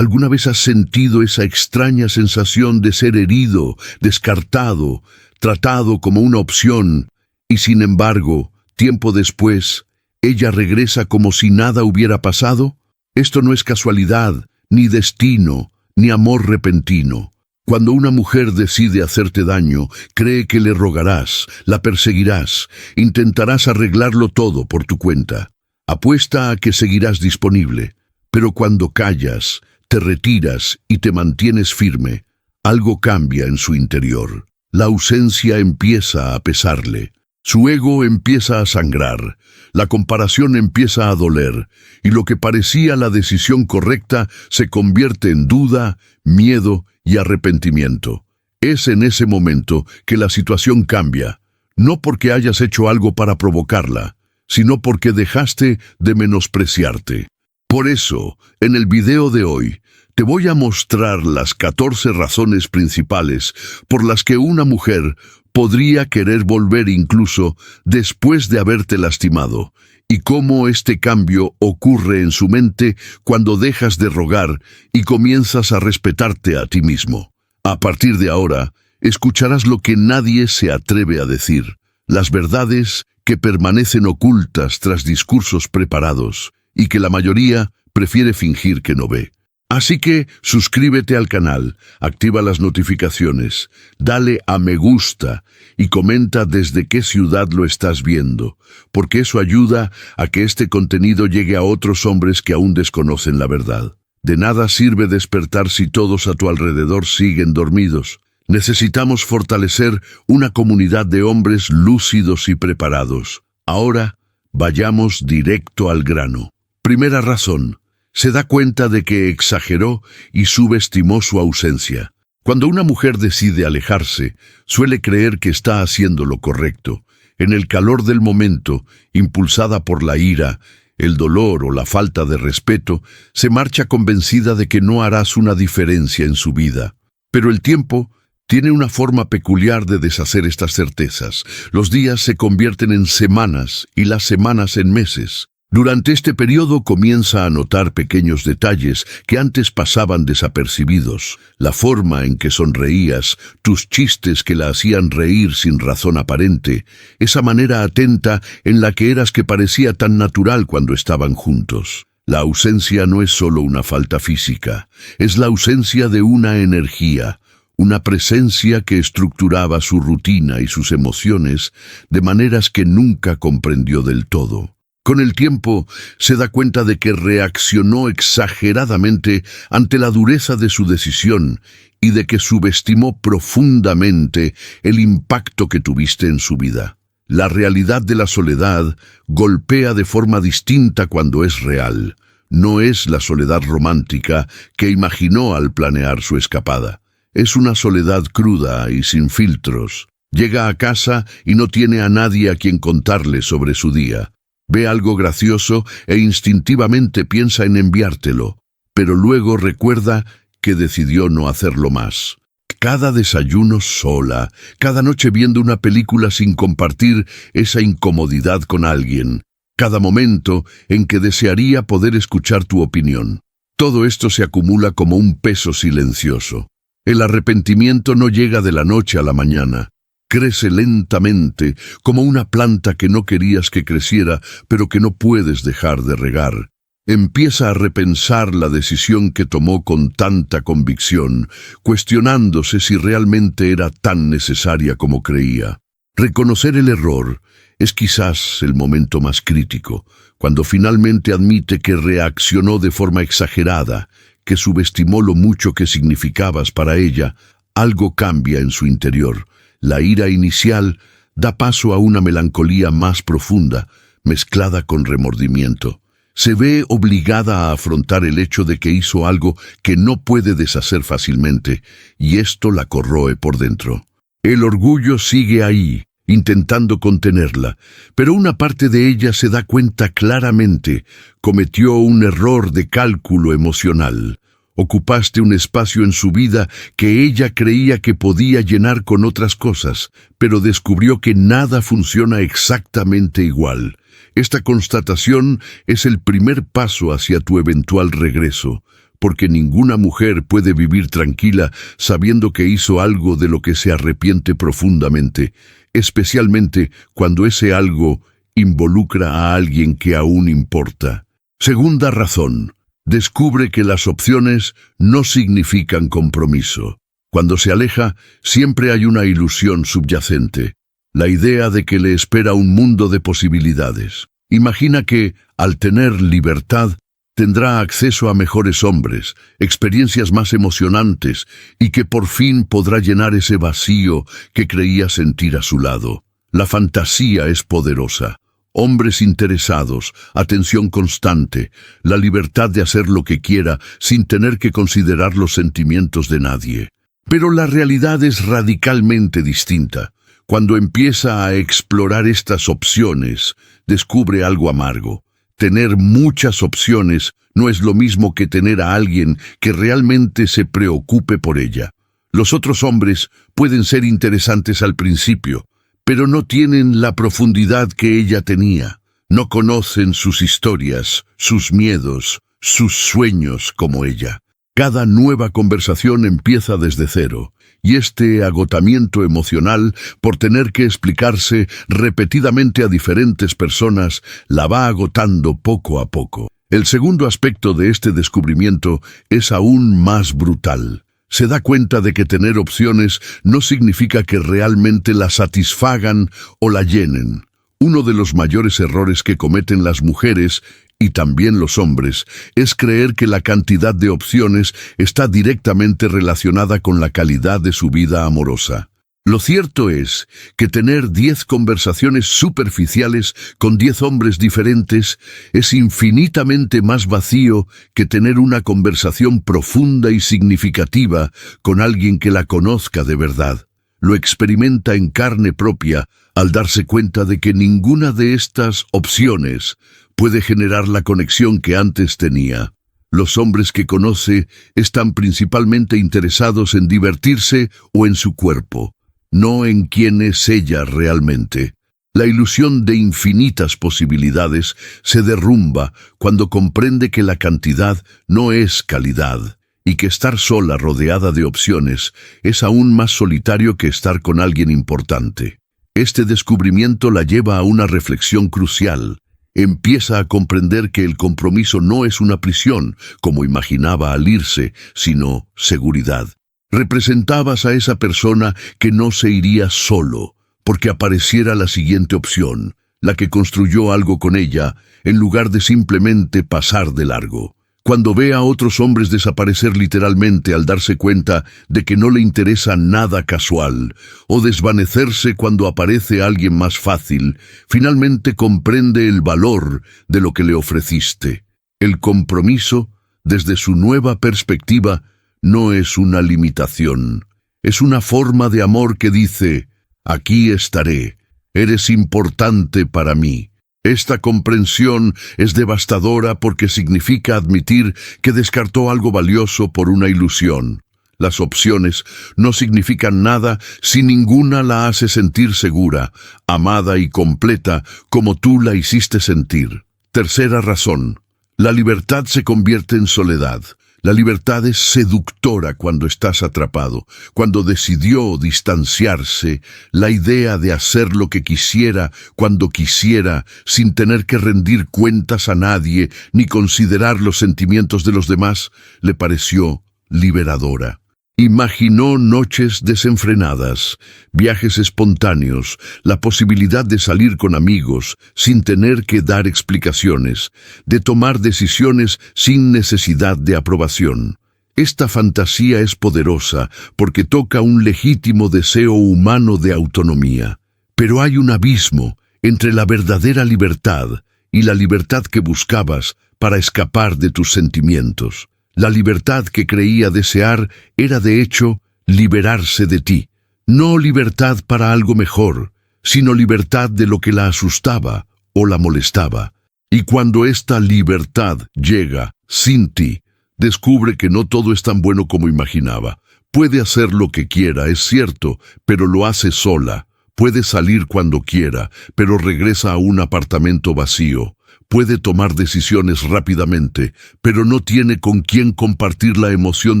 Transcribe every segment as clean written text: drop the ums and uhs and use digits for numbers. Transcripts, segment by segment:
¿Alguna vez has sentido esa extraña sensación de ser herido, descartado, tratado como una opción, y sin embargo, tiempo después, ella regresa como si nada hubiera pasado? Esto no es casualidad, ni destino, ni amor repentino. Cuando una mujer decide hacerte daño, cree que le rogarás, la perseguirás, intentarás arreglarlo todo por tu cuenta. Apuesta a que seguirás disponible, pero cuando callas, te retiras y te mantienes firme, algo cambia en su interior. La ausencia empieza a pesarle. Su ego empieza a sangrar, la comparación empieza a doler, y lo que parecía la decisión correcta se convierte en duda, miedo y arrepentimiento. Es en ese momento que la situación cambia, no porque hayas hecho algo para provocarla, sino porque dejaste de menospreciarte. Por eso, en el video de hoy, te voy a mostrar las 14 razones principales por las que una mujer podría querer volver incluso después de haberte lastimado, y cómo este cambio ocurre en su mente cuando dejas de rogar y comienzas a respetarte a ti mismo. A partir de ahora, escucharás lo que nadie se atreve a decir, las verdades que permanecen ocultas tras discursos preparados y que la mayoría prefiere fingir que no ve. Así que suscríbete al canal, activa las notificaciones, dale a me gusta y comenta desde qué ciudad lo estás viendo, porque eso ayuda a que este contenido llegue a otros hombres que aún desconocen la verdad. De nada sirve despertar si todos a tu alrededor siguen dormidos. Necesitamos fortalecer una comunidad de hombres lúcidos y preparados. Ahora, vayamos directo al grano. Primera razón. Se da cuenta de que exageró y subestimó su ausencia. Cuando una mujer decide alejarse, suele creer que está haciendo lo correcto. En el calor del momento, impulsada por la ira, el dolor o la falta de respeto, se marcha convencida de que no harás una diferencia en su vida. Pero el tiempo tiene una forma peculiar de deshacer estas certezas. Los días se convierten en semanas y las semanas en meses. Durante este periodo comienza a notar pequeños detalles que antes pasaban desapercibidos. La forma en que sonreías, tus chistes que la hacían reír sin razón aparente, esa manera atenta en la que eras que parecía tan natural cuando estaban juntos. La ausencia no es solo una falta física, es la ausencia de una energía, una presencia que estructuraba su rutina y sus emociones de maneras que nunca comprendió del todo. Con el tiempo, se da cuenta de que reaccionó exageradamente ante la dureza de su decisión y de que subestimó profundamente el impacto que tuviste en su vida. La realidad de la soledad golpea de forma distinta cuando es real. No es la soledad romántica que imaginó al planear su escapada. Es una soledad cruda y sin filtros. Llega a casa y no tiene a nadie a quien contarle sobre su día. Ve algo gracioso e instintivamente piensa en enviártelo, pero luego recuerda que decidió no hacerlo más. Cada desayuno sola, cada noche viendo una película sin compartir esa incomodidad con alguien, cada momento en que desearía poder escuchar tu opinión. Todo esto se acumula como un peso silencioso. El arrepentimiento no llega de la noche a la mañana. Crece lentamente, como una planta que no querías que creciera, pero que no puedes dejar de regar. Empieza a repensar la decisión que tomó con tanta convicción, cuestionándose si realmente era tan necesaria como creía. Reconocer el error es quizás el momento más crítico, cuando finalmente admite que reaccionó de forma exagerada, que subestimó lo mucho que significabas para ella. Algo cambia en su interior. La ira inicial da paso a una melancolía más profunda, mezclada con remordimiento. Se ve obligada a afrontar el hecho de que hizo algo que no puede deshacer fácilmente, y esto la corroe por dentro. El orgullo sigue ahí, intentando contenerla, pero una parte de ella se da cuenta claramente: cometió un error de cálculo emocional. Ocupaste un espacio en su vida que ella creía que podía llenar con otras cosas, pero descubrió que nada funciona exactamente igual. Esta constatación es el primer paso hacia tu eventual regreso. porque ninguna mujer puede vivir tranquila sabiendo que hizo algo de lo que se arrepiente profundamente, especialmente cuando ese algo involucra a alguien que aún importa. Segunda razón, descubre que las opciones no significan compromiso. Cuando se aleja, siempre hay una ilusión subyacente, la idea de que le espera un mundo de posibilidades. Imagina que, al tener libertad, tendrá acceso a mejores hombres, experiencias más emocionantes y que por fin podrá llenar ese vacío que creía sentir a su lado. La fantasía es poderosa. Hombres interesados, atención constante, la libertad de hacer lo que quiera sin tener que considerar los sentimientos de nadie. Pero la realidad es radicalmente distinta. Cuando empieza a explorar estas opciones, descubre algo amargo. Tener muchas opciones no es lo mismo que tener a alguien que realmente se preocupe por ella. Los otros hombres pueden ser interesantes al principio, pero no tienen la profundidad que ella tenía. No conocen sus historias, sus miedos, sus sueños como ella. Cada nueva conversación empieza desde cero, y este agotamiento emocional por tener que explicarse repetidamente a diferentes personas la va agotando poco a poco. El segundo aspecto de este descubrimiento es aún más brutal. Se da cuenta de que tener opciones no significa que realmente la satisfagan o la llenen. Uno de los mayores errores que cometen las mujeres y también los hombres es creer que la cantidad de opciones está directamente relacionada con la calidad de su vida amorosa. Lo cierto es que tener 10 conversaciones superficiales con 10 hombres diferentes es infinitamente más vacío que tener una conversación profunda y significativa con alguien que la conozca de verdad. Lo experimenta en carne propia al darse cuenta de que ninguna de estas opciones puede generar la conexión que antes tenía. Los hombres que conoce están principalmente interesados en divertirse o en su cuerpo, no en quién es ella realmente. La ilusión de infinitas posibilidades se derrumba cuando comprende que la cantidad no es calidad y que estar sola rodeada de opciones es aún más solitario que estar con alguien importante. Este descubrimiento la lleva a una reflexión crucial. Empieza a comprender que el compromiso no es una prisión, como imaginaba al irse, sino seguridad. Representabas a esa persona que no se iría solo, porque apareciera la siguiente opción, la que construyó algo con ella, en lugar de simplemente pasar de largo. Cuando ve a otros hombres desaparecer literalmente al darse cuenta de que no le interesa nada casual, o desvanecerse cuando aparece alguien más fácil, finalmente comprende el valor de lo que le ofreciste. El compromiso, desde su nueva perspectiva, no es una limitación. Es una forma de amor que dice, aquí estaré, eres importante para mí. Esta comprensión es devastadora porque significa admitir que descartó algo valioso por una ilusión. Las opciones no significan nada si ninguna la hace sentir segura, amada y completa como tú la hiciste sentir. Tercera razón. La libertad se convierte en soledad. La libertad es seductora cuando estás atrapado. Cuando decidió distanciarse, la idea de hacer lo que quisiera, cuando quisiera, sin tener que rendir cuentas a nadie ni considerar los sentimientos de los demás, le pareció liberadora. Imaginó noches desenfrenadas, viajes espontáneos, la posibilidad de salir con amigos sin tener que dar explicaciones, de tomar decisiones sin necesidad de aprobación. Esta fantasía es poderosa porque toca un legítimo deseo humano de autonomía. Pero hay un abismo entre la verdadera libertad y la libertad que buscabas para escapar de tus sentimientos. La libertad que creía desear era de hecho liberarse de ti. No libertad para algo mejor, sino libertad de lo que la asustaba o la molestaba. Y cuando esta libertad llega sin ti, descubre que no todo es tan bueno como imaginaba. Puede hacer lo que quiera, es cierto, pero lo hace sola. Puede salir cuando quiera, pero regresa a un apartamento vacío. puede tomar decisiones rápidamente, pero no tiene con quién compartir la emoción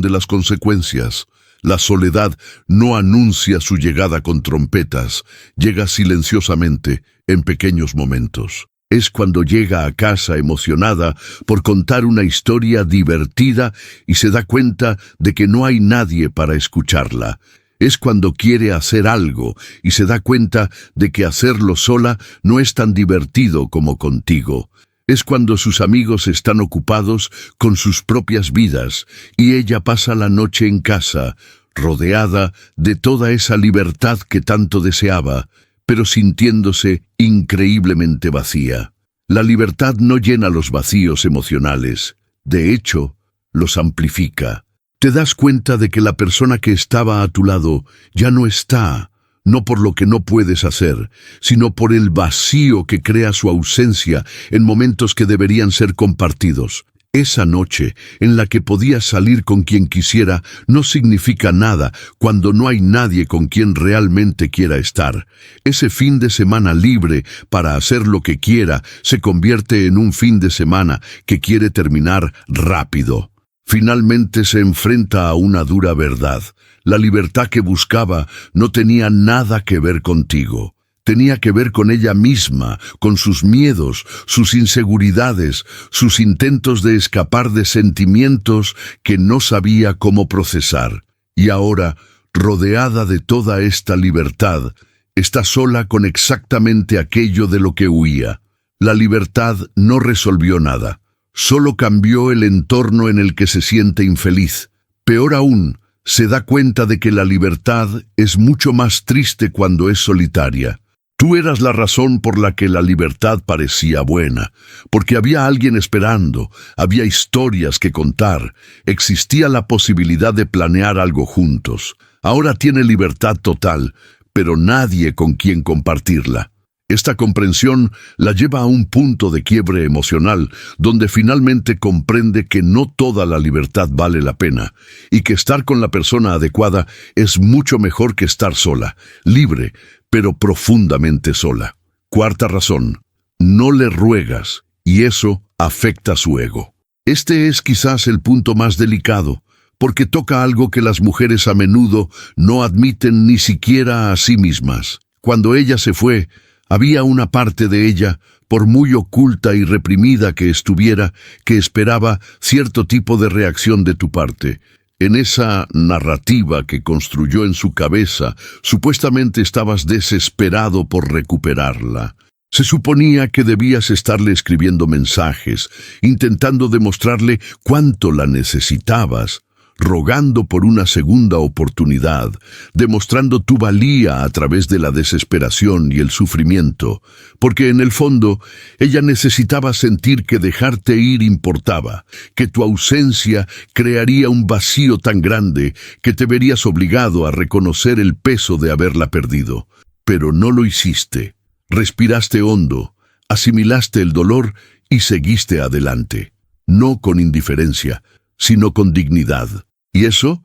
de las consecuencias. La soledad no anuncia su llegada con trompetas, llega silenciosamente, en pequeños momentos. Es cuando llega a casa emocionada por contar una historia divertida y se da cuenta de que no hay nadie para escucharla. Es cuando quiere hacer algo y se da cuenta de que hacerlo sola no es tan divertido como contigo. Es cuando sus amigos están ocupados con sus propias vidas y ella pasa la noche en casa, rodeada de toda esa libertad que tanto deseaba, pero sintiéndose increíblemente vacía. La libertad no llena los vacíos emocionales, de hecho, los amplifica. Te das cuenta de que la persona que estaba a tu lado ya no está, no por lo que no puedes hacer, sino por el vacío que crea su ausencia en momentos que deberían ser compartidos. Esa noche en la que podías salir con quien quisiera no significa nada cuando no hay nadie con quien realmente quiera estar. Ese fin de semana libre para hacer lo que quiera se convierte en un fin de semana que quiere terminar rápido. Finalmente se enfrenta a una dura verdad. La libertad que buscaba no tenía nada que ver contigo. Tenía que ver con ella misma, con sus miedos, sus inseguridades, sus intentos de escapar de sentimientos que no sabía cómo procesar. Y ahora, rodeada de toda esta libertad, está sola con exactamente aquello de lo que huía. La libertad no resolvió nada. Solo cambió el entorno en el que se siente infeliz. Peor aún, se da cuenta de que la libertad es mucho más triste cuando es solitaria. Tú eras la razón por la que la libertad parecía buena, porque había alguien esperando, había historias que contar, existía la posibilidad de planear algo juntos. Ahora tiene libertad total, pero nadie con quien compartirla. Esta comprensión la lleva a un punto de quiebre emocional, donde finalmente comprende que no toda la libertad vale la pena, y que estar con la persona adecuada es mucho mejor que estar sola, libre, pero profundamente sola. Cuarta razón, no le ruegas, y eso afecta su ego. Este es quizás el punto más delicado, porque toca algo que las mujeres a menudo no admiten ni siquiera a sí mismas. Cuando ella se fue, había una parte de ella, por muy oculta y reprimida que estuviera, que esperaba cierto tipo de reacción de tu parte. En esa narrativa que construyó en su cabeza, supuestamente estabas desesperado por recuperarla. Se suponía que debías estarle escribiendo mensajes, intentando demostrarle cuánto la necesitabas, rogando por una segunda oportunidad, demostrando tu valía a través de la desesperación y el sufrimiento, porque en el fondo ella necesitaba sentir que dejarte ir importaba, que tu ausencia crearía un vacío tan grande que te verías obligado a reconocer el peso de haberla perdido. Pero no lo hiciste. Respiraste hondo, asimilaste el dolor y seguiste adelante, no con indiferencia, sino con dignidad. Y eso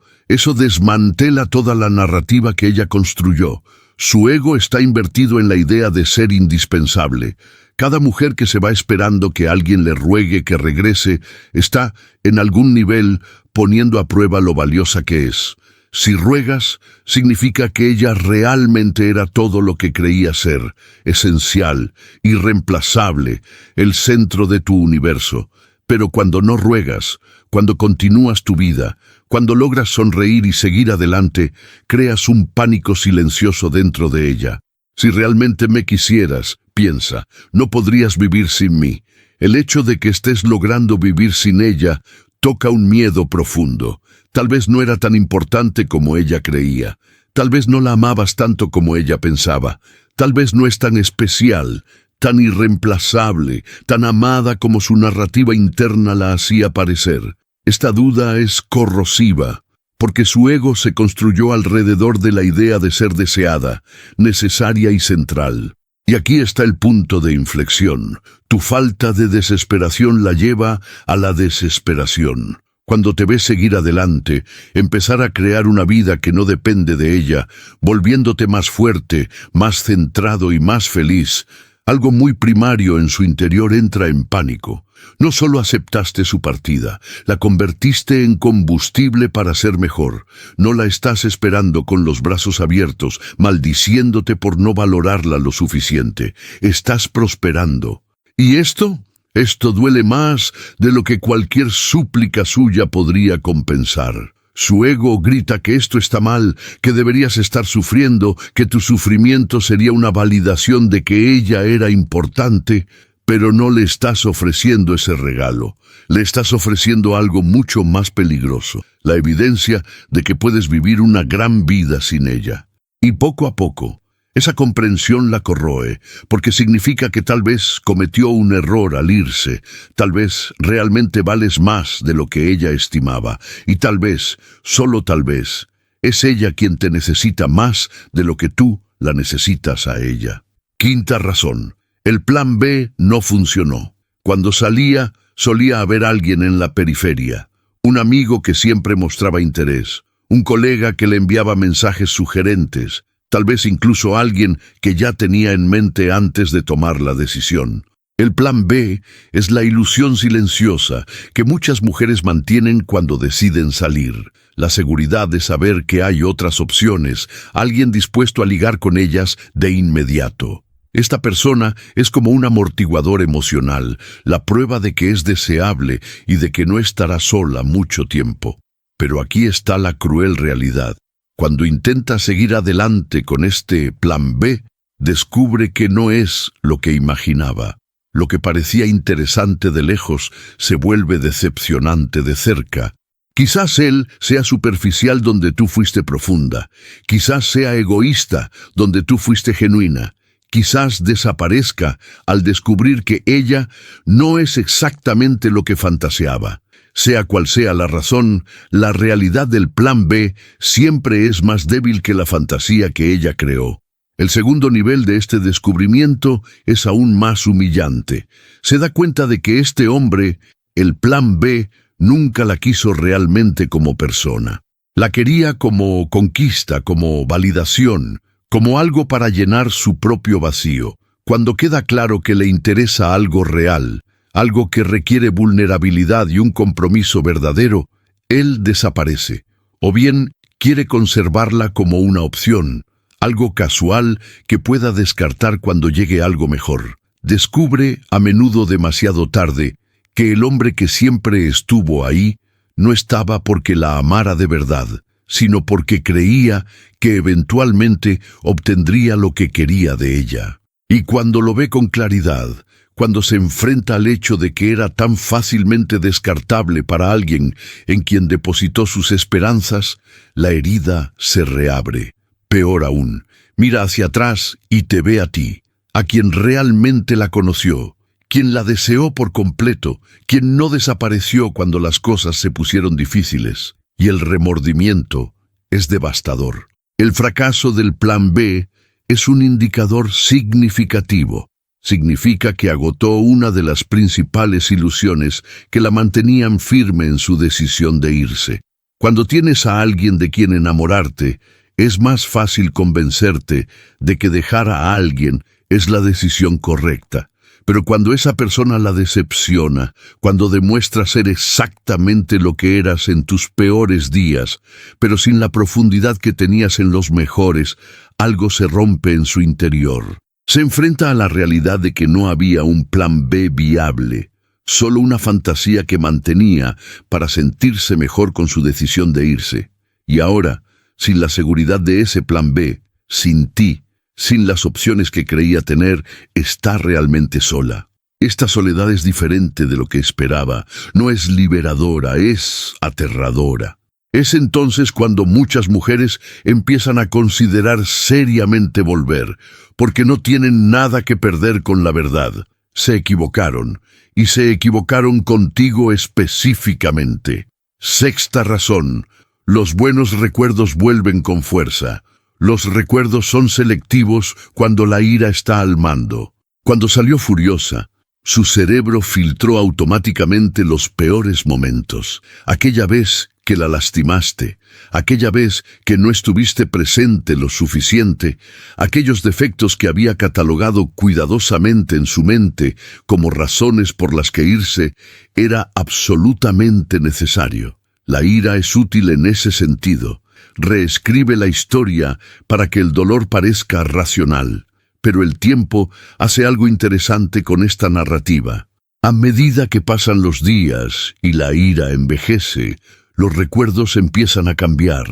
desmantela toda la narrativa que ella construyó. Su ego está invertido en la idea de ser indispensable. Cada mujer que se va esperando que alguien le ruegue que regrese está, en algún nivel, poniendo a prueba lo valiosa que es. Si ruegas, significa que ella realmente era todo lo que creía ser, esencial, irreemplazable, el centro de tu universo. Pero cuando no ruegas, cuando continúas tu vida, cuando logras sonreír y seguir adelante, creas un pánico silencioso dentro de ella. Si realmente me quisieras, piensa, no podrías vivir sin mí. El hecho de que estés logrando vivir sin ella toca un miedo profundo. Tal vez no era tan importante como ella creía. Tal vez no la amabas tanto como ella pensaba. Tal vez no es tan especial, tan irreemplazable, tan amada como su narrativa interna la hacía parecer. Esta duda es corrosiva, porque su ego se construyó alrededor de la idea de ser deseada, necesaria y central. Y aquí está el punto de inflexión. Tu falta de desesperación la lleva a la desesperación. Cuando te ves seguir adelante, empezar a crear una vida que no depende de ella, volviéndote más fuerte, más centrado y más feliz, Algo muy primario en su interior entra en pánico. No solo aceptaste su partida, la convertiste en combustible para ser mejor. No la estás esperando con los brazos abiertos, maldiciéndote por no valorarla lo suficiente. Estás prosperando. ¿Y esto? Esto duele más de lo que cualquier súplica suya podría compensar. Su ego grita que esto está mal, que deberías estar sufriendo, que tu sufrimiento sería una validación de que ella era importante, pero no le estás ofreciendo ese regalo. Le estás ofreciendo algo mucho más peligroso, la evidencia de que puedes vivir una gran vida sin ella. Y poco a poco, esa comprensión la corroe, porque significa que tal vez cometió un error al irse, tal vez realmente vales más de lo que ella estimaba, y tal vez, solo tal vez, es ella quien te necesita más de lo que tú la necesitas a ella. Quinta razón, el plan B no funcionó. Cuando salía, solía haber alguien en la periferia, un amigo que siempre mostraba interés, un colega que le enviaba mensajes sugerentes, tal vez incluso alguien que ya tenía en mente antes de tomar la decisión. El plan B es la ilusión silenciosa que muchas mujeres mantienen cuando deciden salir. La seguridad de saber que hay otras opciones, alguien dispuesto a ligar con ellas de inmediato. Esta persona es como un amortiguador emocional, la prueba de que es deseable y de que no estará sola mucho tiempo. Pero aquí está la cruel realidad. Cuando intenta seguir adelante con este plan B, descubre que no es lo que imaginaba. Lo que parecía interesante de lejos se vuelve decepcionante de cerca. Quizás él sea superficial donde tú fuiste profunda. Quizás sea egoísta donde tú fuiste genuina. Quizás desaparezca al descubrir que ella no es exactamente lo que fantaseaba. Sea cual sea la razón, la realidad del plan B siempre es más débil que la fantasía que ella creó. El segundo nivel de este descubrimiento es aún más humillante. Se da cuenta de que este hombre, el plan B, nunca la quiso realmente como persona. La quería como conquista, como validación, como algo para llenar su propio vacío. Cuando queda claro que le interesa algo real, algo que requiere vulnerabilidad y un compromiso verdadero, él desaparece. O bien quiere conservarla como una opción, algo casual que pueda descartar cuando llegue algo mejor. Descubre, a menudo demasiado tarde, que el hombre que siempre estuvo ahí no estaba porque la amara de verdad, sino porque creía que eventualmente obtendría lo que quería de ella. Y cuando lo ve con claridad, cuando se enfrenta al hecho de que era tan fácilmente descartable para alguien en quien depositó sus esperanzas, la herida se reabre. Peor aún, mira hacia atrás y te ve a ti, a quien realmente la conoció, quien la deseó por completo, quien no desapareció cuando las cosas se pusieron difíciles. Y el remordimiento es devastador. El fracaso del plan B es un indicador significativo. Significa que agotó una de las principales ilusiones que la mantenían firme en su decisión de irse. Cuando tienes a alguien de quien enamorarte, es más fácil convencerte de que dejar a alguien es la decisión correcta. Pero cuando esa persona la decepciona, cuando demuestra ser exactamente lo que eras en tus peores días, pero sin la profundidad que tenías en los mejores, algo se rompe en su interior. Se enfrenta a la realidad de que no había un plan B viable, solo una fantasía que mantenía para sentirse mejor con su decisión de irse. Y ahora, sin la seguridad de ese plan B, sin ti, sin las opciones que creía tener, está realmente sola. Esta soledad es diferente de lo que esperaba. No es liberadora, es aterradora. Es entonces cuando muchas mujeres empiezan a considerar seriamente volver, porque no tienen nada que perder con la verdad. Se equivocaron, y se equivocaron contigo específicamente. Sexta razón, los buenos recuerdos vuelven con fuerza. Los recuerdos son selectivos cuando la ira está al mando. Cuando salió furiosa, Su cerebro filtró automáticamente los peores momentos. Aquella vez que la lastimaste, aquella vez que no estuviste presente lo suficiente, aquellos defectos que había catalogado cuidadosamente en su mente como razones por las que irse, era absolutamente necesario. La ira es útil en ese sentido. Reescribe la historia para que el dolor parezca racional. Pero el tiempo hace algo interesante con esta narrativa. A medida que pasan los días y la ira envejece, los recuerdos empiezan a cambiar.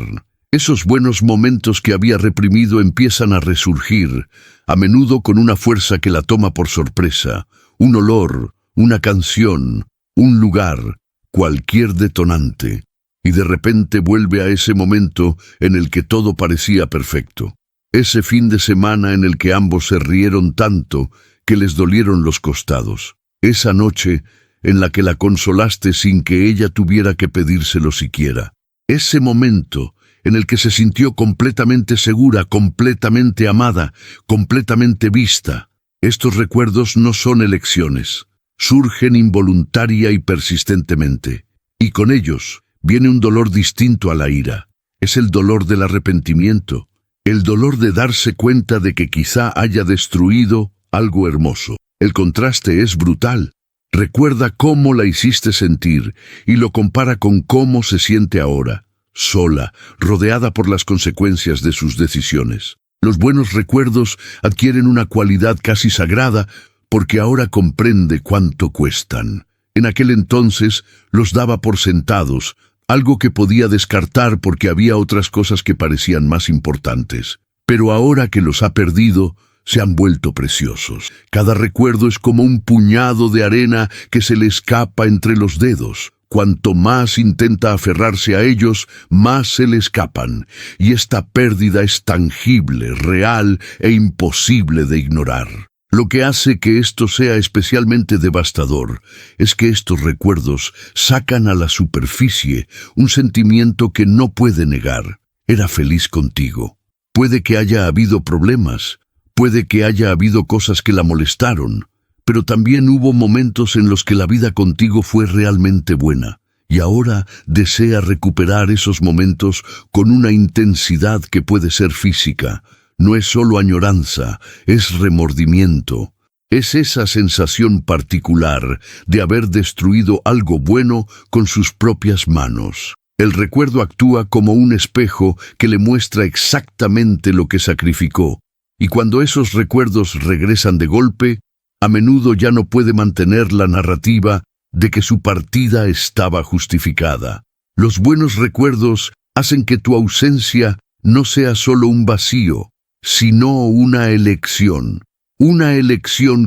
Esos buenos momentos que había reprimido empiezan a resurgir, a menudo con una fuerza que la toma por sorpresa. Un olor, una canción, un lugar, cualquier detonante. Y de repente vuelve a ese momento en el que todo parecía perfecto. Ese fin de semana en el que ambos se rieron tanto que les dolieron los costados. Esa noche en la que la consolaste sin que ella tuviera que pedírselo siquiera. Ese momento en el que se sintió completamente segura, completamente amada, completamente vista. Estos recuerdos no son elecciones. Surgen involuntaria y persistentemente. Y con ellos viene un dolor distinto a la ira. Es el dolor del arrepentimiento. El dolor de darse cuenta de que quizá haya destruido algo hermoso. El contraste es brutal. Recuerda cómo la hiciste sentir y lo compara con cómo se siente ahora, sola, rodeada por las consecuencias de sus decisiones. Los buenos recuerdos adquieren una cualidad casi sagrada porque ahora comprende cuánto cuestan. En aquel entonces los daba por sentados, algo que podía descartar porque había otras cosas que parecían más importantes. Pero ahora que los ha perdido, se han vuelto preciosos. Cada recuerdo es como un puñado de arena que se le escapa entre los dedos. Cuanto más intenta aferrarse a ellos, más se le escapan. Y esta pérdida es tangible, real e imposible de ignorar. Lo que hace que esto sea especialmente devastador es que estos recuerdos sacan a la superficie un sentimiento que no puede negar. Era feliz contigo. Puede que haya habido problemas, puede que haya habido cosas que la molestaron, pero también hubo momentos en los que la vida contigo fue realmente buena, y ahora desea recuperar esos momentos con una intensidad que puede ser física. No es solo añoranza, es remordimiento. Es esa sensación particular de haber destruido algo bueno con sus propias manos. El recuerdo actúa como un espejo que le muestra exactamente lo que sacrificó. Y cuando esos recuerdos regresan de golpe, a menudo ya no puede mantener la narrativa de que su partida estaba justificada. Los buenos recuerdos hacen que tu ausencia no sea solo un vacío, sino una elección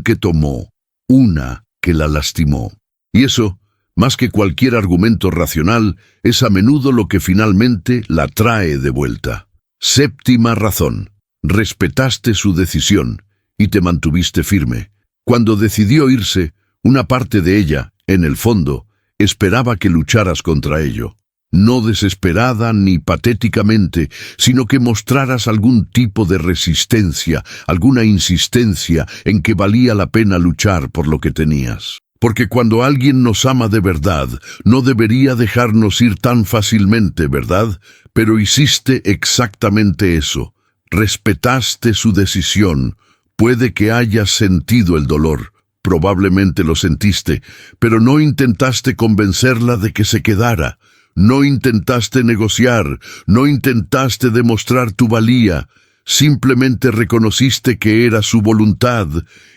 que tomó, una que la lastimó. Y eso, más que cualquier argumento racional, es a menudo lo que finalmente la trae de vuelta. Séptima razón. Respetaste su decisión y te mantuviste firme. Cuando decidió irse, una parte de ella, en el fondo, esperaba que lucharas contra ello. No desesperada ni patéticamente, sino que mostraras algún tipo de resistencia, alguna insistencia en que valía la pena luchar por lo que tenías. Porque cuando alguien nos ama de verdad, no debería dejarnos ir tan fácilmente, ¿verdad? Pero hiciste exactamente eso. Respetaste su decisión. Puede que hayas sentido el dolor, probablemente lo sentiste, pero no intentaste convencerla de que se quedara. No intentaste negociar, no intentaste demostrar tu valía. Simplemente reconociste que era su voluntad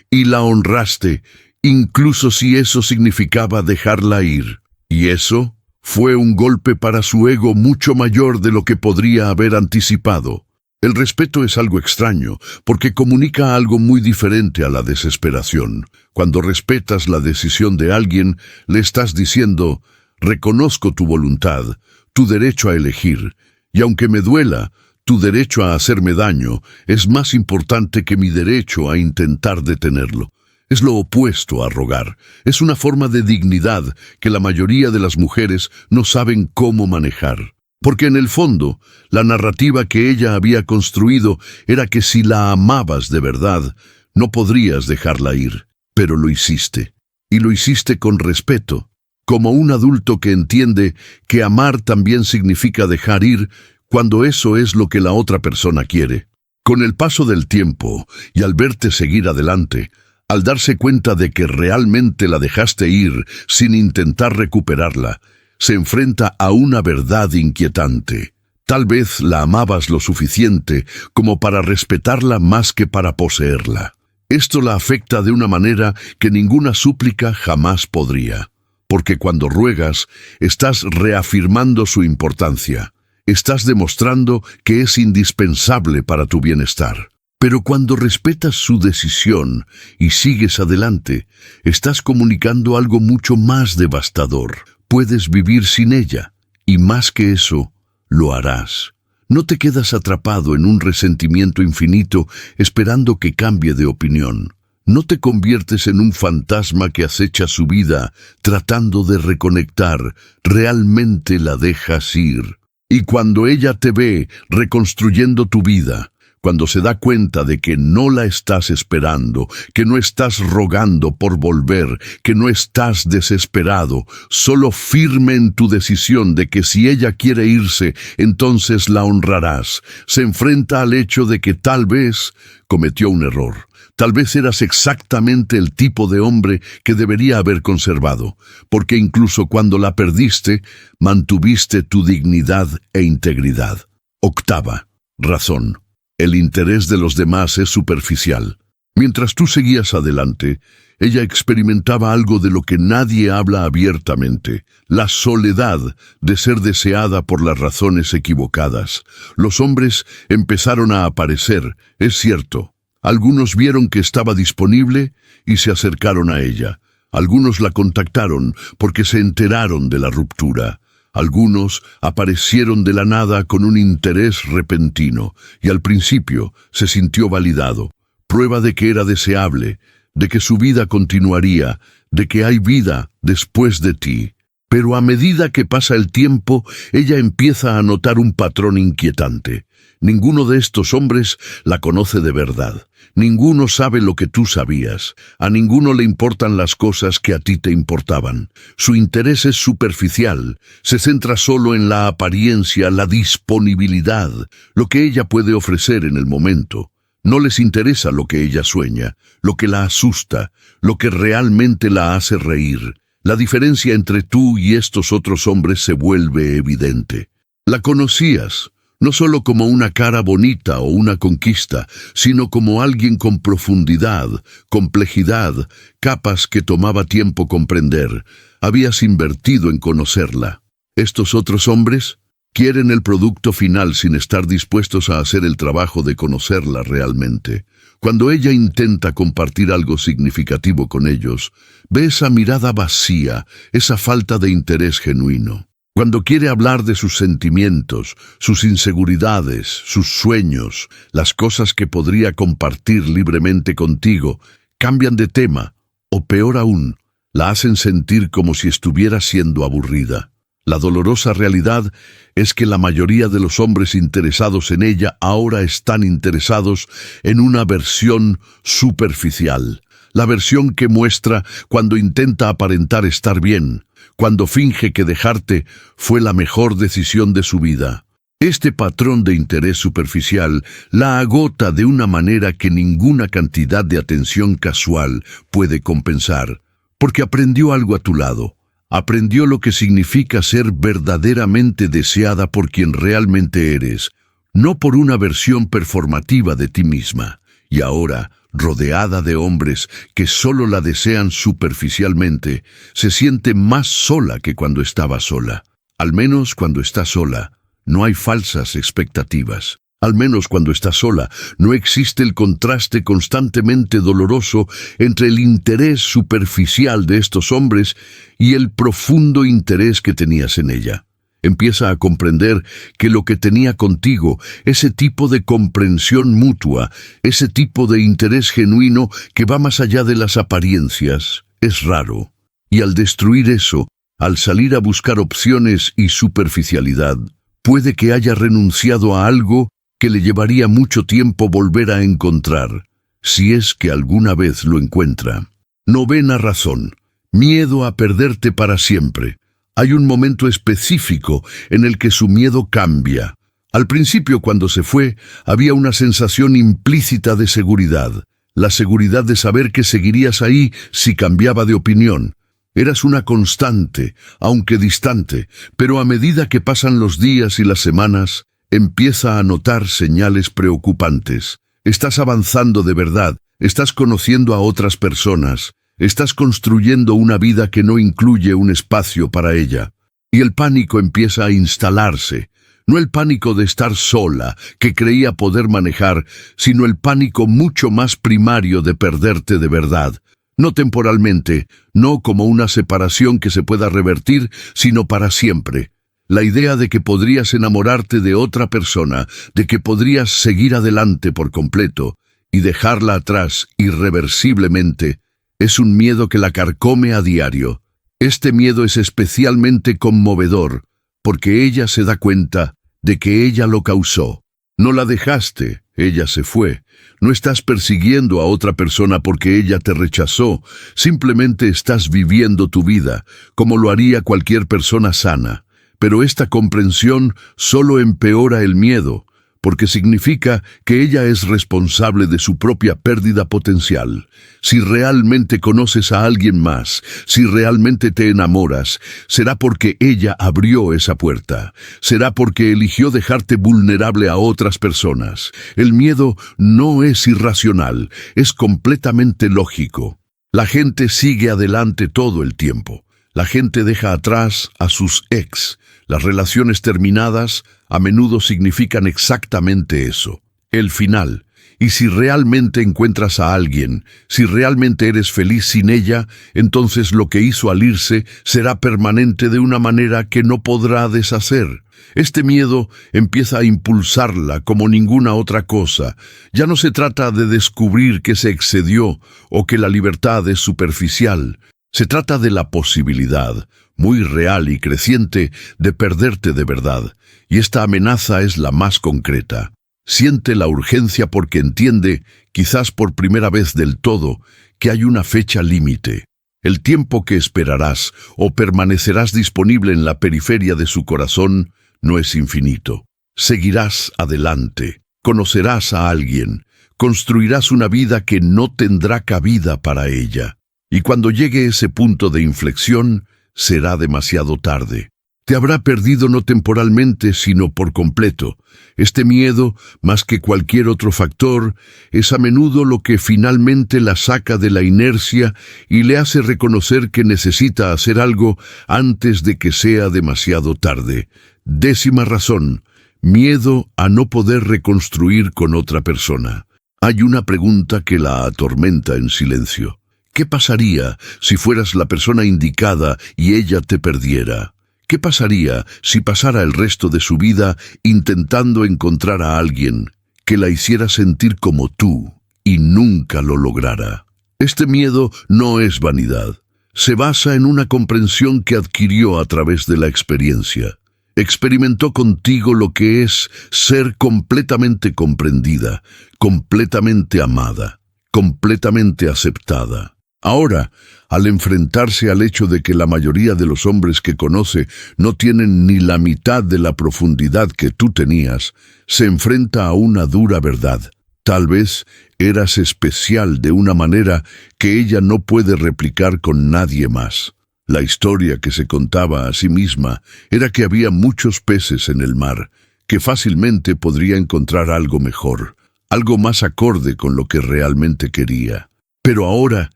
y la honraste, incluso si eso significaba dejarla ir. Y eso fue un golpe para su ego mucho mayor de lo que podría haber anticipado. El respeto es algo extraño, porque comunica algo muy diferente a la desesperación. Cuando respetas la decisión de alguien, le estás diciendo: reconozco tu voluntad, tu derecho a elegir, y aunque me duela, tu derecho a hacerme daño es más importante que mi derecho a intentar detenerlo. Es lo opuesto a rogar. Es una forma de dignidad que la mayoría de las mujeres no saben cómo manejar. Porque en el fondo, la narrativa que ella había construido era que si la amabas de verdad, no podrías dejarla ir, pero lo hiciste. y lo hiciste con respeto, como un adulto que entiende que amar también significa dejar ir cuando eso es lo que la otra persona quiere. Con el paso del tiempo, y al verte seguir adelante, al darse cuenta de que realmente la dejaste ir sin intentar recuperarla, se enfrenta a una verdad inquietante. Tal vez la amabas lo suficiente como para respetarla más que para poseerla. Esto la afecta de una manera que ninguna súplica jamás podría. Porque cuando ruegas, estás reafirmando su importancia. Estás demostrando que es indispensable para tu bienestar. Pero cuando respetas su decisión y sigues adelante, estás comunicando algo mucho más devastador. Puedes vivir sin ella, y más que eso, lo harás. No te quedas atrapado en un resentimiento infinito esperando que cambie de opinión. No te conviertes en un fantasma que acecha su vida tratando de reconectar. Realmente la dejas ir. Y cuando ella te ve reconstruyendo tu vida, cuando se da cuenta de que no la estás esperando, que no estás rogando por volver, que no estás desesperado, solo firme en tu decisión de que si ella quiere irse, entonces la honrarás. Se enfrenta al hecho de que tal vez cometió un error. Tal vez eras exactamente el tipo de hombre que debería haber conservado, porque incluso cuando la perdiste, mantuviste tu dignidad e integridad. Octava razón. El interés de los demás es superficial. Mientras tú seguías adelante, ella experimentaba algo de lo que nadie habla abiertamente, la soledad de ser deseada por las razones equivocadas. Los hombres empezaron a aparecer, es cierto. Algunos vieron que estaba disponible y se acercaron a ella. Algunos la contactaron porque se enteraron de la ruptura. Algunos aparecieron de la nada con un interés repentino y al principio se sintió validado, prueba de que era deseable, de que su vida continuaría, de que hay vida después de ti. Pero a medida que pasa el tiempo, ella empieza a notar un patrón inquietante. Ninguno de estos hombres la conoce de verdad. Ninguno sabe lo que tú sabías. A ninguno le importan las cosas que a ti te importaban. Su interés es superficial. Se centra solo en la apariencia, la disponibilidad, lo que ella puede ofrecer en el momento. No les interesa lo que ella sueña, lo que la asusta, lo que realmente la hace reír. La diferencia entre tú y estos otros hombres se vuelve evidente. La conocías, no solo como una cara bonita o una conquista, sino como alguien con profundidad, complejidad, capas que tomaba tiempo comprender. Habías invertido en conocerla. Estos otros hombres quieren el producto final sin estar dispuestos a hacer el trabajo de conocerla realmente. Cuando ella intenta compartir algo significativo con ellos, ve esa mirada vacía, esa falta de interés genuino. Cuando quiere hablar de sus sentimientos, sus inseguridades, sus sueños, las cosas que podría compartir libremente contigo, cambian de tema, o peor aún, la hacen sentir como si estuviera siendo aburrida. La dolorosa realidad es que la mayoría de los hombres interesados en ella ahora están interesados en una versión superficial, la versión que muestra cuando intenta aparentar estar bien, cuando finge que dejarte fue la mejor decisión de su vida. Este patrón de interés superficial la agota de una manera que ninguna cantidad de atención casual puede compensar, porque aprendió algo a tu lado. Aprendió lo que significa ser verdaderamente deseada por quien realmente eres, no por una versión performativa de ti misma. Y ahora, rodeada de hombres que solo la desean superficialmente, se siente más sola que cuando estaba sola. Al menos cuando está sola, no hay falsas expectativas. Al menos cuando está sola, no existe el contraste constantemente doloroso entre el interés superficial de estos hombres y el profundo interés que tenías en ella. Empieza a comprender que lo que tenía contigo, ese tipo de comprensión mutua, ese tipo de interés genuino que va más allá de las apariencias, es raro. Y al destruir eso, al salir a buscar opciones y superficialidad, puede que haya renunciado a algo que le llevaría mucho tiempo volver a encontrar, si es que alguna vez lo encuentra. Novena razón. Miedo a perderte para siempre. Hay un momento específico en el que su miedo cambia. Al principio, cuando se fue, había una sensación implícita de seguridad. La seguridad de saber que seguirías ahí si cambiaba de opinión. Eras una constante, aunque distante, pero a medida que pasan los días y las semanas, empieza a notar señales preocupantes. Estás avanzando de verdad, estás conociendo a otras personas, estás construyendo una vida que no incluye un espacio para ella. Y el pánico empieza a instalarse. No el pánico de estar sola, que creía poder manejar, sino el pánico mucho más primario de perderte de verdad. No temporalmente, no como una separación que se pueda revertir, sino para siempre. La idea de que podrías enamorarte de otra persona, de que podrías seguir adelante por completo y dejarla atrás irreversiblemente, es un miedo que la carcome a diario. Este miedo es especialmente conmovedor, porque ella se da cuenta de que ella lo causó. No la dejaste, ella se fue. No estás persiguiendo a otra persona porque ella te rechazó. Simplemente estás viviendo tu vida, como lo haría cualquier persona sana. Pero esta comprensión solo empeora el miedo, porque significa que ella es responsable de su propia pérdida potencial. Si realmente conoces a alguien más, si realmente te enamoras, será porque ella abrió esa puerta. Será porque eligió dejarte vulnerable a otras personas. El miedo no es irracional, es completamente lógico. La gente sigue adelante todo el tiempo. La gente deja atrás a sus ex. Las relaciones terminadas a menudo significan exactamente eso, el final. Y si realmente encuentras a alguien, si realmente eres feliz sin ella, entonces lo que hizo al irse será permanente de una manera que no podrá deshacer. Este miedo empieza a impulsarla como ninguna otra cosa. Ya no se trata de descubrir que se excedió o que la libertad es superficial. Se trata de la posibilidad, muy real y creciente, de perderte de verdad, y esta amenaza es la más concreta. Siente la urgencia porque entiende, quizás por primera vez del todo, que hay una fecha límite. El tiempo que esperarás o permanecerás disponible en la periferia de su corazón no es infinito. Seguirás adelante, conocerás a alguien, construirás una vida que no tendrá cabida para ella. Y cuando llegue ese punto de inflexión, será demasiado tarde. Te habrá perdido no temporalmente, sino por completo. Este miedo, más que cualquier otro factor, es a menudo lo que finalmente la saca de la inercia y le hace reconocer que necesita hacer algo antes de que sea demasiado tarde. 10ª razón, miedo a no poder reconstruir con otra persona. Hay una pregunta que la atormenta en silencio. ¿Qué pasaría si fueras la persona indicada y ella te perdiera? ¿Qué pasaría si pasara el resto de su vida intentando encontrar a alguien que la hiciera sentir como tú y nunca lo lograra? Este miedo no es vanidad. Se basa en una comprensión que adquirió a través de la experiencia. Experimentó contigo lo que es ser completamente comprendida, completamente amada, completamente aceptada. Ahora, al enfrentarse al hecho de que la mayoría de los hombres que conoce no tienen ni la mitad de la profundidad que tú tenías, se enfrenta a una dura verdad. Tal vez eras especial de una manera que ella no puede replicar con nadie más. La historia que se contaba a sí misma era que había muchos peces en el mar, que fácilmente podría encontrar algo mejor, algo más acorde con lo que realmente quería. Pero ahora,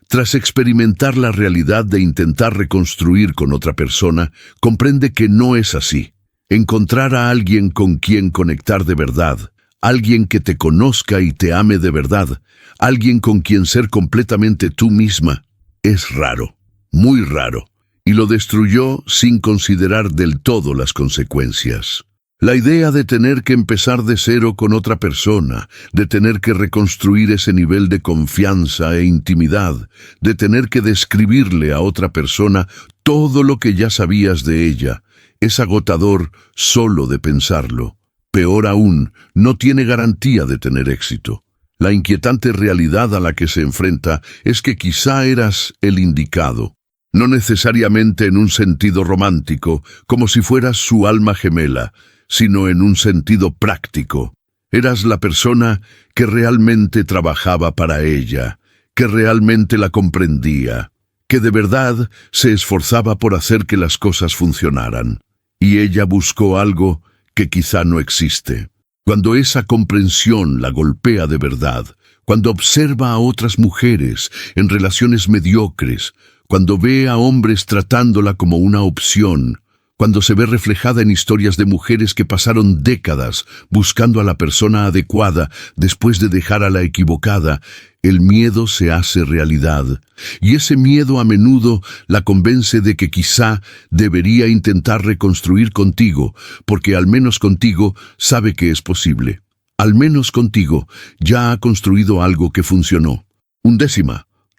tras experimentar la realidad de intentar reconstruir con otra persona, comprende que no es así. Encontrar a alguien con quien conectar de verdad, alguien que te conozca y te ame de verdad, alguien con quien ser completamente tú misma, es raro, muy raro, y lo destruyó sin considerar del todo las consecuencias. La idea de tener que empezar de cero con otra persona, de tener que reconstruir ese nivel de confianza e intimidad, de tener que describirle a otra persona todo lo que ya sabías de ella, es agotador solo de pensarlo. Peor aún, no tiene garantía de tener éxito. La inquietante realidad a la que se enfrenta es que quizá eras el indicado, No necesariamente en un sentido romántico, como si fueras su alma gemela, sino en un sentido práctico. Eras la persona que realmente trabajaba para ella, que realmente la comprendía, que de verdad se esforzaba por hacer que las cosas funcionaran. Y ella buscó algo que quizá no existe. Cuando esa comprensión la golpea de verdad, cuando observa a otras mujeres en relaciones mediocres, cuando ve a hombres tratándola como una opción, cuando se ve reflejada en historias de mujeres que pasaron décadas buscando a la persona adecuada después de dejar a la equivocada, el miedo se hace realidad. Y ese miedo a menudo la convence de que quizá debería intentar reconstruir contigo, porque al menos contigo sabe que es posible. Al menos contigo ya ha construido algo que funcionó. 11.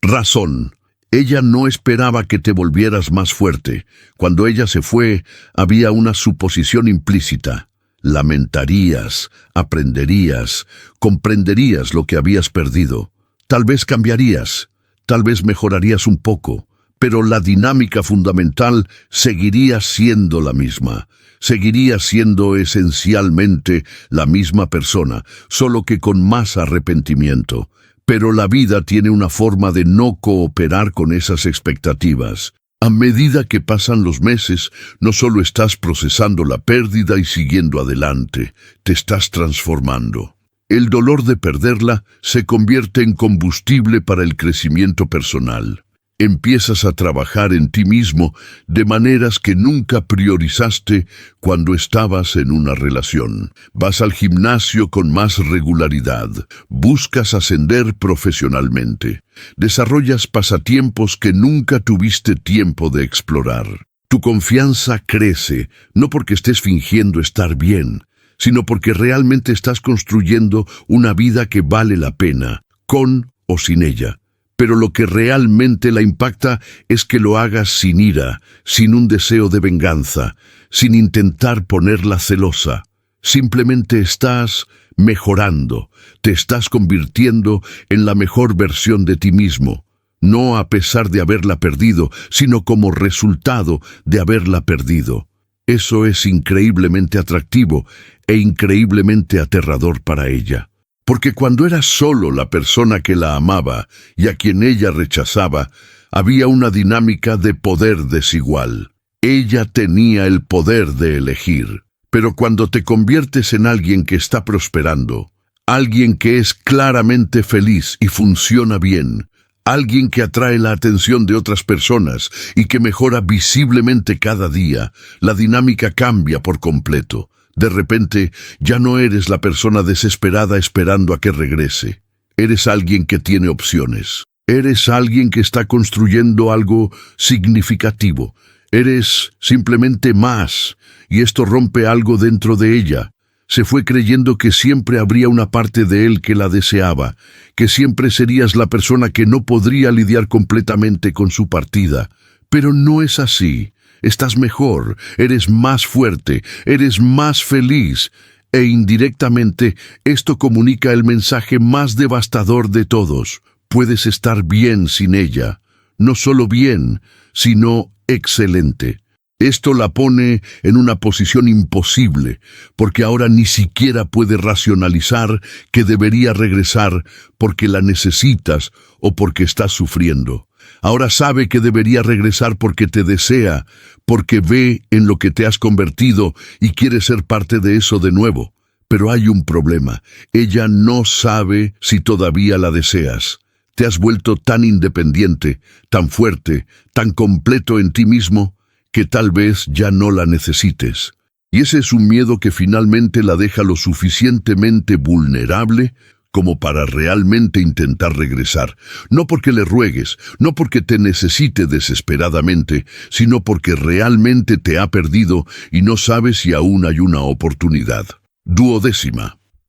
Razón. Ella no esperaba que te volvieras más fuerte. Cuando ella se fue, había una suposición implícita. Lamentarías, aprenderías, comprenderías lo que habías perdido. Tal vez cambiarías, tal vez mejorarías un poco, pero la dinámica fundamental seguiría siendo la misma. Seguiría siendo esencialmente la misma persona, solo que con más arrepentimiento. Pero la vida tiene una forma de no cooperar con esas expectativas. A medida que pasan los meses, no solo estás procesando la pérdida y siguiendo adelante, te estás transformando. El dolor de perderla se convierte en combustible para el crecimiento personal. Empiezas a trabajar en ti mismo de maneras que nunca priorizaste cuando estabas en una relación. Vas al gimnasio con más regularidad. Buscas ascender profesionalmente. Desarrollas pasatiempos que nunca tuviste tiempo de explorar. Tu confianza crece, no porque estés fingiendo estar bien, sino porque realmente estás construyendo una vida que vale la pena, con o sin ella. Pero lo que realmente la impacta es que lo hagas sin ira, sin un deseo de venganza, sin intentar ponerla celosa. Simplemente estás mejorando, te estás convirtiendo en la mejor versión de ti mismo, no a pesar de haberla perdido, sino como resultado de haberla perdido. Eso es increíblemente atractivo e increíblemente aterrador para ella. Porque cuando eras solo la persona que la amaba y a quien ella rechazaba, había una dinámica de poder desigual. Ella tenía el poder de elegir. Pero cuando te conviertes en alguien que está prosperando, alguien que es claramente feliz y funciona bien, alguien que atrae la atención de otras personas y que mejora visiblemente cada día, la dinámica cambia por completo. De repente, ya no eres la persona desesperada esperando a que regrese. Eres alguien que tiene opciones. Eres alguien que está construyendo algo significativo. Eres simplemente más, y esto rompe algo dentro de ella. Se fue creyendo que siempre habría una parte de él que la deseaba, que siempre serías la persona que no podría lidiar completamente con su partida. Pero no es así. Estás mejor, eres más fuerte, eres más feliz, e indirectamente esto comunica el mensaje más devastador de todos. Puedes estar bien sin ella, no solo bien, sino excelente. Esto la pone en una posición imposible, porque ahora ni siquiera puede racionalizar que debería regresar porque la necesitas o porque estás sufriendo. Ahora sabe que debería regresar porque te desea, porque ve en lo que te has convertido y quiere ser parte de eso de nuevo. Pero hay un problema. Ella no sabe si todavía la deseas. Te has vuelto tan independiente, tan fuerte, tan completo en ti mismo, que tal vez ya no la necesites. Y ese es un miedo que finalmente la deja lo suficientemente vulnerable como para realmente intentar regresar. No porque le ruegues, no porque te necesite desesperadamente, sino porque realmente te ha perdido y no sabe si aún hay una oportunidad. 12.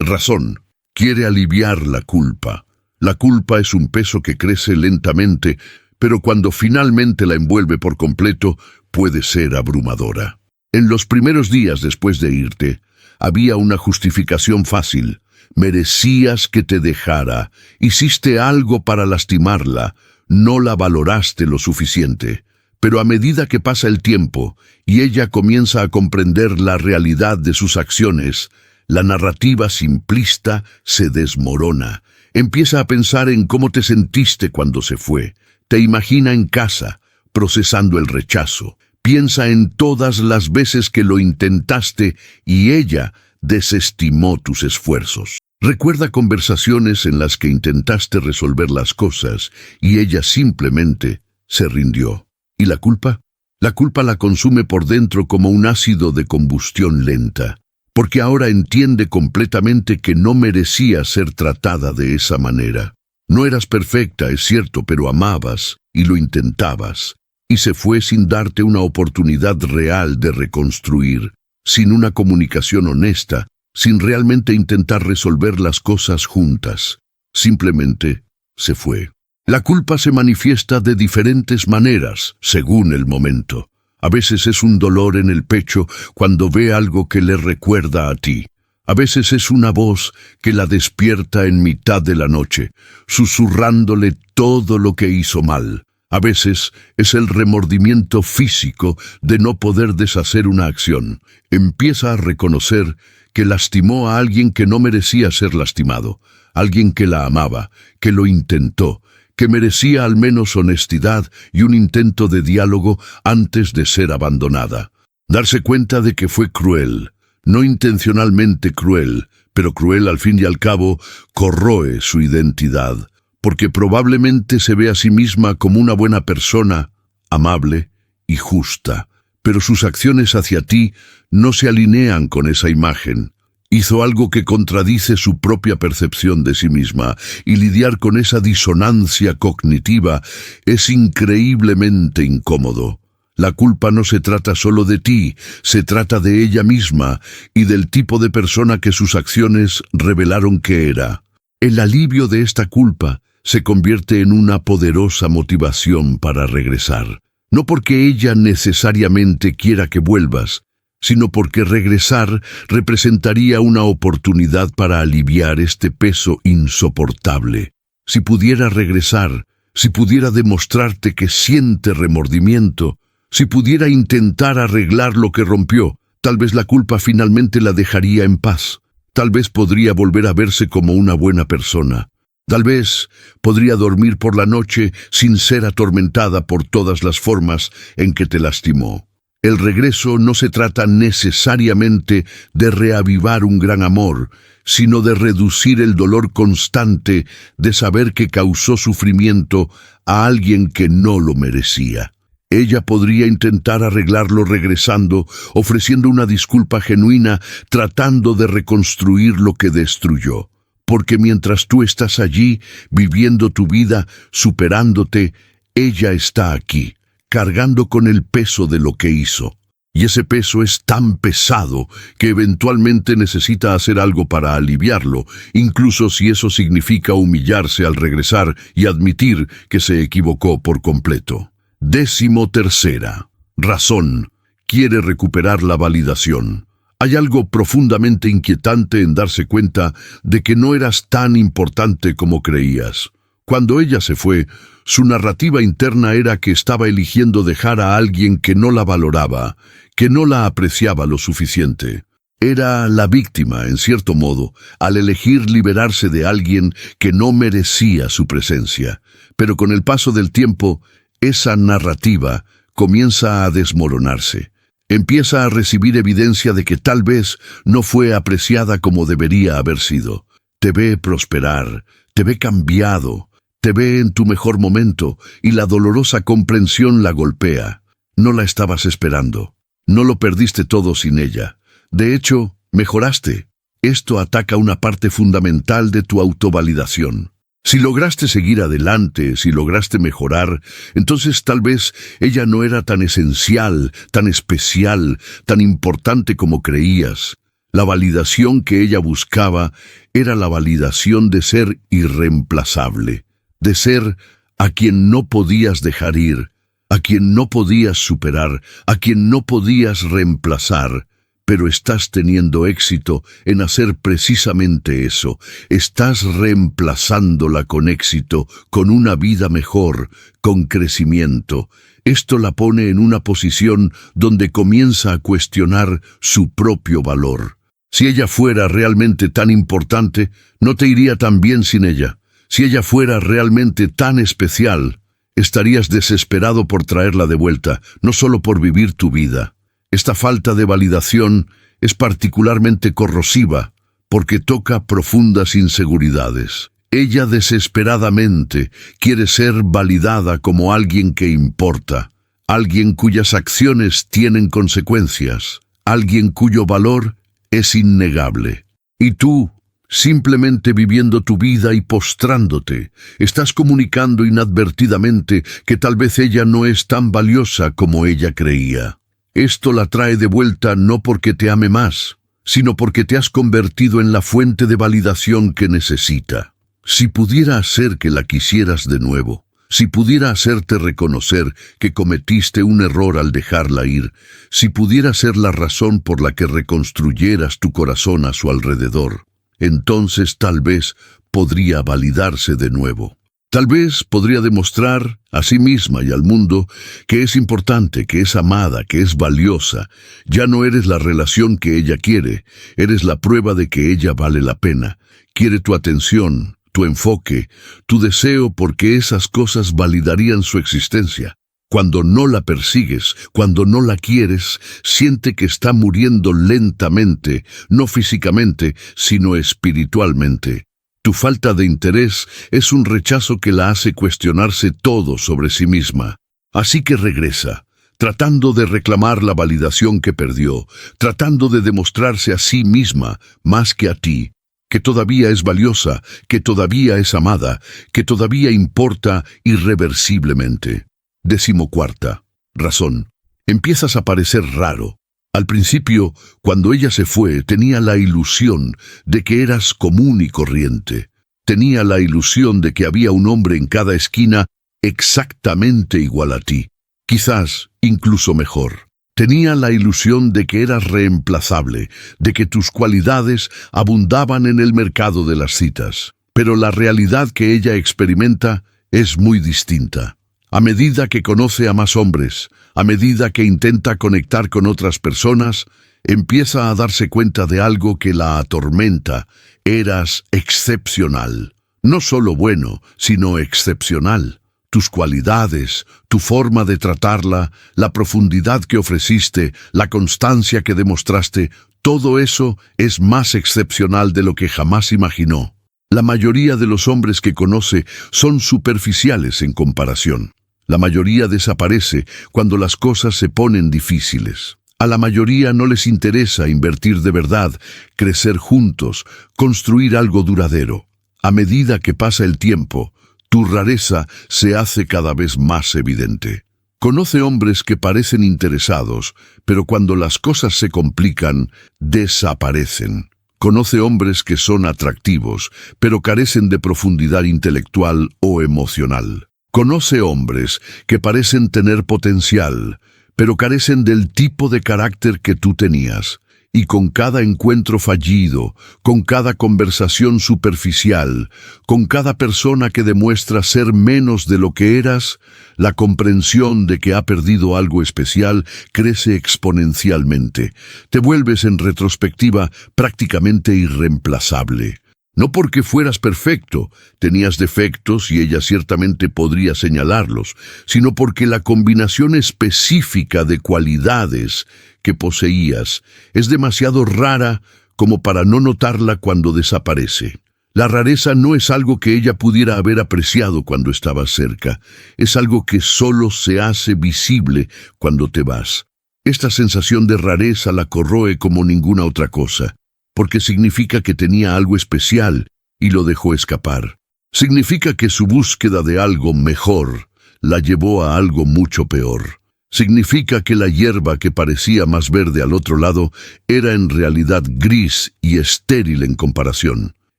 Razón. Quiere aliviar la culpa. La culpa es un peso que crece lentamente, pero cuando finalmente la envuelve por completo, puede ser abrumadora. En los primeros días después de irte, había una justificación fácil. Merecías que te dejara, hiciste algo para lastimarla, no la valoraste lo suficiente. Pero a medida que pasa el tiempo y ella comienza a comprender la realidad de sus acciones, la narrativa simplista se desmorona. Empieza a pensar en cómo te sentiste cuando se fue. Te imagina en casa, procesando el rechazo. Piensa en todas las veces que lo intentaste y ella desestimó tus esfuerzos. Recuerda conversaciones en las que intentaste resolver las cosas y ella simplemente se rindió. ¿Y la culpa? La culpa la consume por dentro como un ácido de combustión lenta, porque ahora entiende completamente que no merecía ser tratada de esa manera. No eras perfecta, es cierto, pero amabas y lo intentabas, y se fue sin darte una oportunidad real de reconstruir, sin una comunicación honesta, sin realmente intentar resolver las cosas juntas. Simplemente se fue. La culpa se manifiesta de diferentes maneras, según el momento. A veces es un dolor en el pecho cuando ve algo que le recuerda a ti. A veces es una voz que la despierta en mitad de la noche, susurrándole todo lo que hizo mal. A veces es el remordimiento físico de no poder deshacer una acción. Empieza a reconocer que lastimó a alguien que no merecía ser lastimado, alguien que la amaba, que lo intentó, que merecía al menos honestidad y un intento de diálogo antes de ser abandonada. Darse cuenta de que fue cruel, no intencionalmente cruel, pero cruel al fin y al cabo, corroe su identidad, porque probablemente se ve a sí misma como una buena persona, amable y justa, pero sus acciones hacia ti no se alinean con esa imagen. Hizo algo que contradice su propia percepción de sí misma, y lidiar con esa disonancia cognitiva es increíblemente incómodo. La culpa no se trata solo de ti, se trata de ella misma y del tipo de persona que sus acciones revelaron que era. El alivio de esta culpa se convierte en una poderosa motivación para regresar. No porque ella necesariamente quiera que vuelvas, sino porque regresar representaría una oportunidad para aliviar este peso insoportable. Si pudiera regresar, si pudiera demostrarte que siente remordimiento, si pudiera intentar arreglar lo que rompió, tal vez la culpa finalmente la dejaría en paz. Tal vez podría volver a verse como una buena persona. Tal vez podría dormir por la noche sin ser atormentada por todas las formas en que te lastimó. El regreso no se trata necesariamente de reavivar un gran amor, sino de reducir el dolor constante de saber que causó sufrimiento a alguien que no lo merecía. Ella podría intentar arreglarlo regresando, ofreciendo una disculpa genuina, tratando de reconstruir lo que destruyó. Porque mientras tú estás allí, viviendo tu vida, superándote, ella está aquí, cargando con el peso de lo que hizo. Y ese peso es tan pesado que eventualmente necesita hacer algo para aliviarlo, incluso si eso significa humillarse al regresar y admitir que se equivocó por completo. 13ª razón: quiere recuperar la validación. Hay algo profundamente inquietante en darse cuenta de que no eras tan importante como creías. Cuando ella se fue, su narrativa interna era que estaba eligiendo dejar a alguien que no la valoraba, que no la apreciaba lo suficiente. Era la víctima, en cierto modo, al elegir liberarse de alguien que no merecía su presencia. Pero con el paso del tiempo, esa narrativa comienza a desmoronarse. Empieza a recibir evidencia de que tal vez no fue apreciada como debería haber sido. Te ve prosperar, te ve cambiado, te ve en tu mejor momento y la dolorosa comprensión la golpea. No la estabas esperando. No lo perdiste todo sin ella. De hecho, mejoraste. Esto ataca una parte fundamental de tu autovalidación. Si lograste seguir adelante, si lograste mejorar, entonces tal vez ella no era tan esencial, tan especial, tan importante como creías. La validación que ella buscaba era la validación de ser irreemplazable, de ser a quien no podías dejar ir, a quien no podías superar, a quien no podías reemplazar. pero estás teniendo éxito en hacer precisamente eso. Estás reemplazándola con éxito, con una vida mejor, con crecimiento. Esto la pone en una posición donde comienza a cuestionar su propio valor. Si ella fuera realmente tan importante, no te iría tan bien sin ella. Si ella fuera realmente tan especial, estarías desesperado por traerla de vuelta, no solo por vivir tu vida. Esta falta de validación es particularmente corrosiva porque toca profundas inseguridades. Ella desesperadamente quiere ser validada como alguien que importa, alguien cuyas acciones tienen consecuencias, alguien cuyo valor es innegable. Y tú, simplemente viviendo tu vida y postrándote, estás comunicando inadvertidamente que tal vez ella no es tan valiosa como ella creía. Esto la trae de vuelta no porque te ame más, sino porque te has convertido en la fuente de validación que necesita. Si pudiera hacer que la quisieras de nuevo, si pudiera hacerte reconocer que cometiste un error al dejarla ir, si pudiera ser la razón por la que reconstruyeras tu corazón a su alrededor, entonces tal vez podría validarse de nuevo. Tal vez podría demostrar a sí misma y al mundo que es importante, que es amada, que es valiosa. Ya no eres la relación que ella quiere, eres la prueba de que ella vale la pena. Quiere tu atención, tu enfoque, tu deseo, porque esas cosas validarían su existencia. Cuando no la persigues, cuando no la quieres, siente que está muriendo lentamente, no físicamente, sino espiritualmente. Tu falta de interés es un rechazo que la hace cuestionarse todo sobre sí misma. Así que regresa, tratando de reclamar la validación que perdió, tratando de demostrarse a sí misma más que a ti, que todavía es valiosa, que todavía es amada, que todavía importa irreversiblemente. 14. Razón. Empiezas a parecer raro. Al principio, cuando ella se fue, tenía la ilusión de que eras común y corriente. Tenía la ilusión de que había un hombre en cada esquina exactamente igual a ti, quizás incluso mejor. Tenía la ilusión de que eras reemplazable, de que tus cualidades abundaban en el mercado de las citas. Pero la realidad que ella experimenta es muy distinta. A medida que conoce a más hombres, a medida que intenta conectar con otras personas, empieza a darse cuenta de algo que la atormenta. Eras excepcional. No solo bueno, sino excepcional. Tus cualidades, tu forma de tratarla, la profundidad que ofreciste, la constancia que demostraste, todo eso es más excepcional de lo que jamás imaginó. La mayoría de los hombres que conoce son superficiales en comparación. La mayoría desaparece cuando las cosas se ponen difíciles. A la mayoría no les interesa invertir de verdad, crecer juntos, construir algo duradero. A medida que pasa el tiempo, tu rareza se hace cada vez más evidente. Conoce hombres que parecen interesados, pero cuando las cosas se complican, desaparecen. Conoce hombres que son atractivos, pero carecen de profundidad intelectual o emocional. Conoce hombres que parecen tener potencial, pero carecen del tipo de carácter que tú tenías. Y con cada encuentro fallido, con cada conversación superficial, con cada persona que demuestra ser menos de lo que eras, la comprensión de que ha perdido algo especial crece exponencialmente. Te vuelves en retrospectiva prácticamente irreemplazable. No porque fueras perfecto, tenías defectos y ella ciertamente podría señalarlos, sino porque la combinación específica de cualidades que poseías es demasiado rara como para no notarla cuando desaparece. La rareza no es algo que ella pudiera haber apreciado cuando estabas cerca, es algo que solo se hace visible cuando te vas. Esta sensación de rareza la corroe como ninguna otra cosa, porque significa que tenía algo especial y lo dejó escapar. Significa que su búsqueda de algo mejor la llevó a algo mucho peor. Significa que la hierba que parecía más verde al otro lado era en realidad gris y estéril en comparación.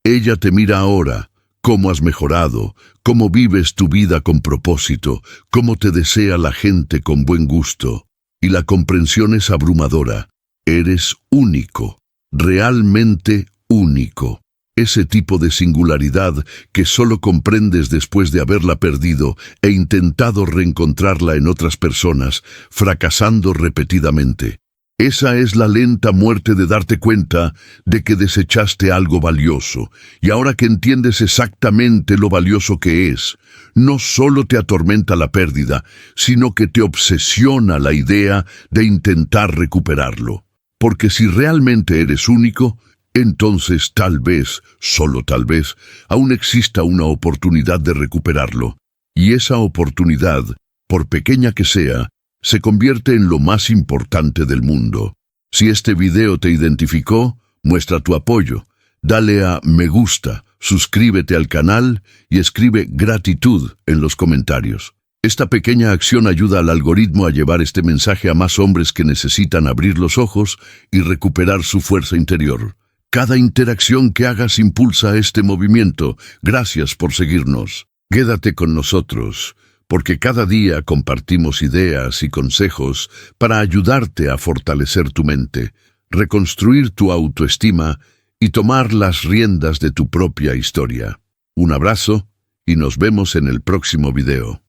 Ella te mira ahora, cómo has mejorado, cómo vives tu vida con propósito, cómo te desea la gente con buen gusto. Y la comprensión es abrumadora. Eres único, realmente único. Ese tipo de singularidad que solo comprendes después de haberla perdido e intentado reencontrarla en otras personas, fracasando repetidamente. Esa es la lenta muerte de darte cuenta de que desechaste algo valioso, y ahora que entiendes exactamente lo valioso que es, no solo te atormenta la pérdida, sino que te obsesiona la idea de intentar recuperarlo. Porque si realmente eres único, entonces tal vez, solo tal vez, aún exista una oportunidad de recuperarlo. Y esa oportunidad, por pequeña que sea, se convierte en lo más importante del mundo. Si este video te identificó, muestra tu apoyo. Dale a me gusta, suscríbete al canal y escribe gratitud en los comentarios. Esta pequeña acción ayuda al algoritmo a llevar este mensaje a más hombres que necesitan abrir los ojos y recuperar su fuerza interior. Cada interacción que hagas impulsa este movimiento. Gracias por seguirnos. Quédate con nosotros, porque cada día compartimos ideas y consejos para ayudarte a fortalecer tu mente, reconstruir tu autoestima y tomar las riendas de tu propia historia. Un abrazo y nos vemos en el próximo video.